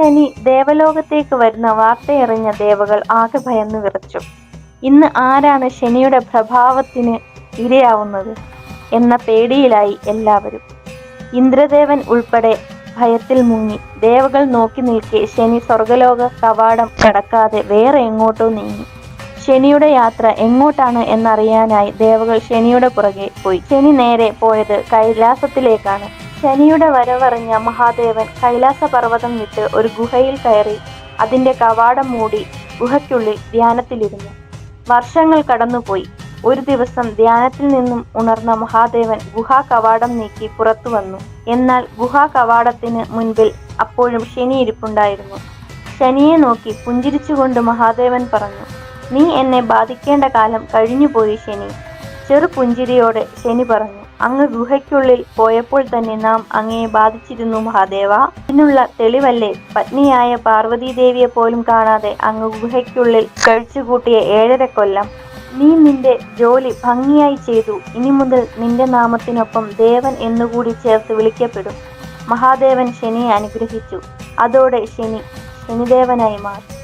ശനി ദേവലോകത്തേക്ക് വരുന്ന വാർത്തയറിഞ്ഞ ദേവകൾ ആകെ ഭയന്നു വിറച്ചു. ഇന്ന് ആരാണ് ശനിയുടെ പ്രഭാവത്തിന് ഇരയാവുന്നത് എന്ന പേടിയിലായി എല്ലാവരും. ഇന്ദ്രദേവൻ ഉൾപ്പെടെ ഭയത്തിൽ മുങ്ങി. ദേവകൾ നോക്കി നിൽക്കെ ശനി സ്വർഗലോക കവാടം കടക്കാതെ വേറെ എങ്ങോട്ടോ നീങ്ങി. ശനിയുടെ യാത്ര എങ്ങോട്ടാണ് എന്നറിയാനായി ദേവകൾ ശനിയുടെ പുറകെ പോയി. ശനി നേരെ പോയത് കൈലാസത്തിലേക്കാണ്. ശനിയുടെ വരവറിഞ്ഞ മഹാദേവൻ കൈലാസ പർവ്വതം വിട്ട് ഒരു ഗുഹയിൽ കയറി അതിന്റെ കവാടം മൂടി ഗുഹയ്ക്കുള്ളിൽ ധ്യാനത്തിലിരുന്നു. വർഷങ്ങൾ കടന്നുപോയി. ഒരു ദിവസം ധ്യാനത്തിൽ നിന്നും ഉണർന്ന മഹാദേവൻ ഗുഹാ കവാടം നീക്കി പുറത്തു വന്നു. എന്നാൽ ഗുഹാ കവാടത്തിന് മുൻപിൽ അപ്പോഴും ശനി ഇരിപ്പുണ്ടായിരുന്നു. ശനിയെ നോക്കി പുഞ്ചിരിച്ചുകൊണ്ട് മഹാദേവൻ പറഞ്ഞു, "നീ എന്നെ ബാധിക്കേണ്ട കാലം കഴിഞ്ഞുപോയി ശനി." ചെറു പുഞ്ചിരിയോടെ ശനി പറഞ്ഞു, "അങ്ങ് ഗുഹയ്ക്കുള്ളിൽ പോയപ്പോൾ തന്നെ നാം അങ്ങയെ ബാധിച്ചിരുന്നു മഹാദേവ. ഇതിനുള്ള തെളിവല്ലേ പത്നിയായ പാർവതീദേവിയെ പോലും കാണാതെ അങ്ങ് ഗുഹയ്ക്കുള്ളിൽ കഴിച്ചുകൂട്ടിയ 7.5 കൊല്ലം. നീ നിന്റെ ജോലി ഭംഗിയായി ചെയ്തു. ഇനി മുതൽ നിന്റെ നാമത്തിനൊപ്പം ദേവൻ എന്നുകൂടി ചേർത്ത് വിളിക്കപ്പെടും." മഹാദേവൻ ശനിയെ അനുഗ്രഹിച്ചു. അതോടെ ശനി ശനിദേവനായി മാറി.